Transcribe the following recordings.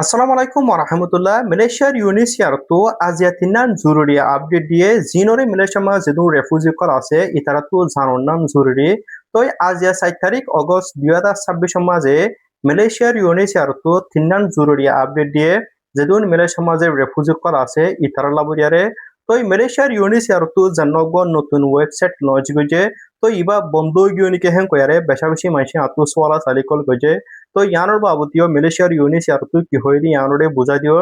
আসসালামু আলাইকুম ওরহামতুল্লাহ মালয়েশিয়ার ইউনিসিয়ার তো আজিয়া তিনান জরুরি আপডেট দিয়ে জিনরে মালয়েশিয়া মা যেদু রেফিউজি কল আছে ইতারা তো জানোর নাম জরুরি তো আজিয়া 7 তারিখ অগস্ট 2026 মাঝে মালয়েশিয়ার ইউনিসিয়ার তো তিনান জরুরি আপডেট দিয়ে যেদুন মালয়েশিয়া মাঝে রেফিউজি কল আছে ইতারা লাবুরিয়ারে তো মালয়েশিয়ার ইউনিসিয়ার তো জানগন নতুন ওয়েবসাইট লঞ্চ গজে তো ইবা বন্ধ গিয়নিকে হেন কয়ারে বেশা বেশি মাইসি আতু সওয়ালা সালিকল গজে তো ইয়ানোর বাবতীয় মালয়েশিয়ার ইউনিসিয়ার তুই কি হইলি ইয়ানোরে বুঝা দিও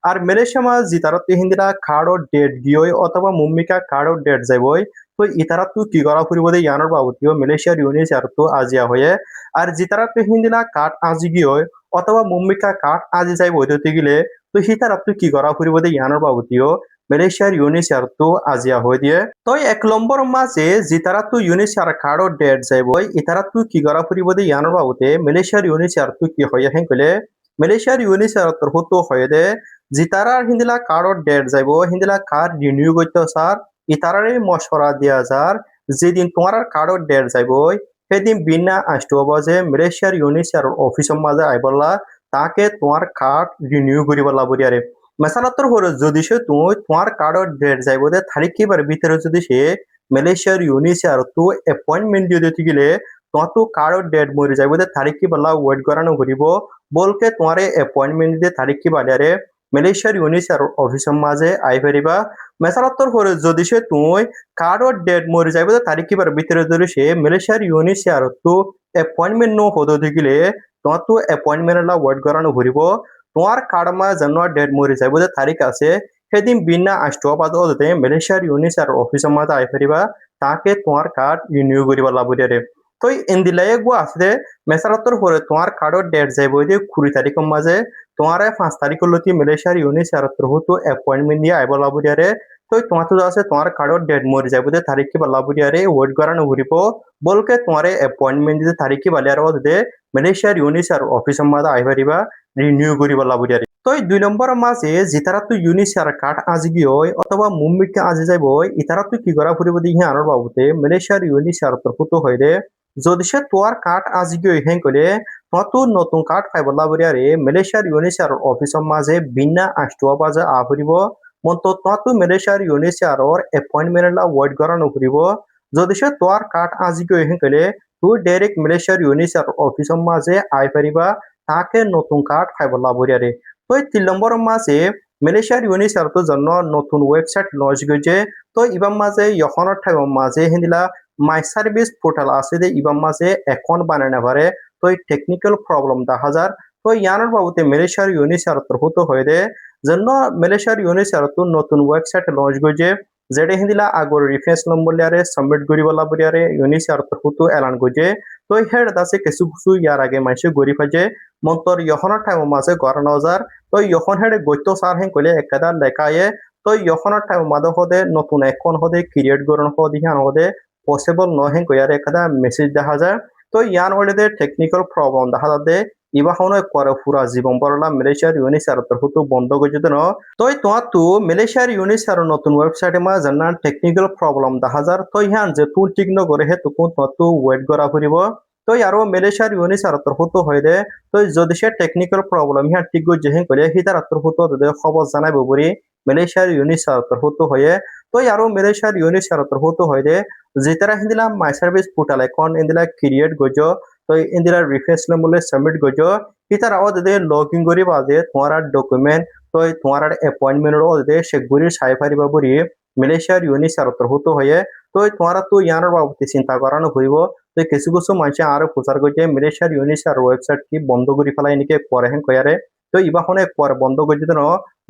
আর মালয়েশিয়া মা জিতারত হিন্দিরা কার্ড ও ডেট দিয়ই অথবা মুম্মিকা কার্ড ও ডেট যাইবই তো ইতারা তুই কি করা ফুরিব দে ইয়ানোর বাবতীয় মালয়েশিয়ার ইউনিসিয়ার তো আজিয়া হয়ে আর জিতারা তুই হিন্দিরা কার্ড আজি গিয়ই অথবা মুম্মিকা কার্ড আজি যাইব হইতে গেলে তো হিতারা তুই কি করা ফুরিব দে ইয়ানোর বাবতীয় মালয়েশিয়ার ইউনিসিয়ার তো আজিয়া হয়ে দিয়ে তো 1 নম্বর মাসে জিতারা তো ইউনিসিয়ার কার্ড ও ডেট যাইবই ইতারা তুই কি করা ফুরিব দে ইয়ানোর বাবতে মালয়েশিয়ার ইউনিসিয়ার তুই কি হয়ে হেন কইলে মালয়েশিয়ার ইউনিসিয়ার তোর হতো হয়ে দে জিতারা হিন্দিলা কার্ড ও ডেট যাইব হিন্দিলা কার্ড রিনিউ করতে স্যার ইতারারে মশওরা দিয়া যার যেদিন তোমার কার্ড ও ডেট যাইবই সেদিন বিনা আসতে হবে যে মালয়েশিয়ার ইউনিসিয়ার অফিসের মাঝে আইবলা তাকে তোমার কার্ড রিনিউ করিব লাবরিয়ারে মেসালাতর হরে যদি সে তুই তোমার কার্ডর ডেট যাইব দে তারিখের ভিতরে যদি সে মালয়েশিয়ার ইউনিসিয়ার তো অ্যাপয়েন্টমেন্ট দিয়ে দিতে গেলে তোমার তো কার্ডর ডেট মরে যাইব দে তারিখে বেলা ওয়েট করানো ঘুরিব বলকে তোমার অ্যাপয়েন্টমেন্ট দিয়ে তারিখে বাড়িয়ারে মালয়েশিয়ার ইউনিসিয়ার অফিসের মাঝে আই ফেরিবা মেসালাতর হরে যদি সে তুই কার্ডর ডেট মরে যাইব দে তারিখের ভিতরে যদি সে মালয়েশিয়ার ইউনিসিয়ার তো অ্যাপয়েন্টমেন্ট ন হতে গেলে তোমার তো অ্যাপয়েন্টমেন্ট ওয়েট করানো ঘুরিব তোমার কার্ডমা যেন ডেট মরে যাইব যে তারিখ আছে সেদিন বিনা আসতে পাদতে মালয়েশিয়ার ইউনিসিয়ার অফিসের মাঝে আই ফেরিবা তাকে তোমার কার্ড রিনিউ করিবা লাবরিয়ারে তো এন্দিলাই গো আছে মেসারতর পরে তোমার কার্ডর ডেট যাইব যে 20 তারিখের মাঝে তোমার 5 তারিখের লতি মালয়েশিয়ার ইউনিসিয়ার হতো অ্যাপয়েন্টমেন্ট দিয়ে আইব লাবরিয়ারে তো তোমার তো আছে তোমার কার্ডর ডেট মরে যাইব যে তারিখে লাবরিয়ারে ওয়েট করানো ঘুরিব বলকে তোমার অ্যাপয়েন্টমেন্ট দিয়ে তারিখে বালিয়ার দে মালয়েশিয়ার ইউনিসিয়ার অফিসের মাঝে আই ফেরিবা রিনিউ করিব লাবরিয়ারে তো 2 নম্বর মাসে যেতারা তুই ইউনিসিয়ার কার্ড আজি গিয়ে অথবা মুম্বিকে আজি যাইব ইতারা তুই কি করা ফুরিব দিহি আনার বাবুতে মালয়েশিয়ার ইউনিসিয়ার তরফ হয়ে দে যদি সে তোর কার্ড আজি গিয়ে হেন করে নতুন নতুন কার্ড পাইব লাবরিয়ারে মালয়েশিয়ার ইউনিসিয়ার অফিসের মাঝে বিনা আসতে বাজে আফরিব মন তো তুই মালয়েশিয়ার ইউনিসিয়ার অ্যাপয়েন্টমেন্ট ওয়েট করানো ফুরিব যদি সে তোর কার্ড আজি গিয়ে হেন করে তুই ডাইরেক্ট মালয়েশিয়ার ইউনিসিয়ার অফিসের মাঝে আই পারিবা তাকে নতুন কার্ড পাইব লাবরিয়ারে তো 3 নম্বর মাসে মালয়েশিয়ার ইউনিসিয়ার তো জন্য নতুন ওয়েবসাইট লঞ্চ গেছে তো ইবাম মাঝে ইখনের ঠাইম মাঝে হিন্দিলা মাই সার্ভিস পোর্টাল আছে যে ইবাম মাঝে অ্যাকাউন্ট বানানো পারে তো টেকনিক্যাল প্রবলেম দেখা যার তো ইয়ানোর বাবুতে মালয়েশিয়ার ইউনিসিয়ার তো হয়ে দে জন্য মালয়েশিয়ার ইউনিসিয়ার তো নতুন ওয়েবসাইট লঞ্চ গেছে যেটা হিন্দিলা আগর রিফারেন্স নম্বর লিয়ারে সাবমিট করিব লাবরিয়ারে ইউনিসিয়ার তো এলান গেছে তো হেড আছে কিছু কিছু ইয়ার আগে মাইসে গরি ফাজে মন্তর ইখনের ঠাইম মাঝে গড়ানো যার তো ইখন হেডে গত্য সার হেন কইলে একাদা লেখায়ে তো ইখনের টাইম মাদে হদে নতুন এখন হদে ক্রিয়েট করন হদে হান হদে পসিবল ন হেন কইয়ার একাদা মেসেজ দেখা যায় তো ইয়ান হদে টেকনিক্যাল প্রবলেম দেখা যাতে ইবা হনো করে পুরা জীবন পড়লা মালয়েশিয়ার ইউনিসিয়ার তরফ বন্ধ করে দিন তো তোমার তো মালয়েশিয়ার ইউনিসিয়ার নতুন ওয়েবসাইটে মা জানা টেকনিক্যাল প্রবলেম দেখা যার তো ইহান যে তুই ঠিক ন করে হে তুকুন তোমার তো ওয়েট করা ফুরিব তো আরো মালয়েশিয়ার ইউনিসিয়ার তরফ হয়ে দে তো যদি সে টেকনিক্যাল প্রবলেম ইহা ঠিক গো যেহেন করে হিতার তরফ খবর জানাইব বলি মালয়েশিয়ার ইউনিসিয়ার তরফ হয়ে তো আরো মালয়েশিয়ার ইউনিসিয়ার তরফ হয়ে দে যেতারা হিন্দিলা মাই সার্ভিস পোর্টাল এখন ইন্দিলা ক্রিয়েট গজো তো ইন্দিলা রিফ্রেশ নম্বরে সাবমিট গজো হিতার দে লগ ইন করি বাদে তোমার ডকুমেন্ট তো তোমার অ্যাপয়েন্টমেন্ট দে সে গুরি সাই পারিবা বলি মালয়েশিয়ার ইউনিসিয়ার তরফ হয়ে তো তোমার তো ইয়ানোর বাবদে চিন্তা করানো হইব তো কিছু কিছু মানুষ আরো প্রচার করছে মালয়েশিয়ার ইউনিসিয়ার ওয়েবসাইট কি বন্ধ করে ফেলাই নাকি পরে হেন কয়ারে তো ইবাহনে পরে বন্ধ করে দিতে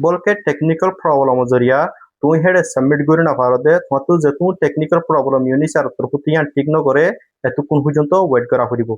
বলকে টেকনিক্যাল প্রবলেম জরিয়া তুই হেডে সাবমিট করে না পারদে তোমার তো যে তুমি টেকনিক্যাল প্রবলেম ইউনিসিয়ার তরফ ঠিক ন করে এতক্ষণ পর্যন্ত ওয়েট করা হইব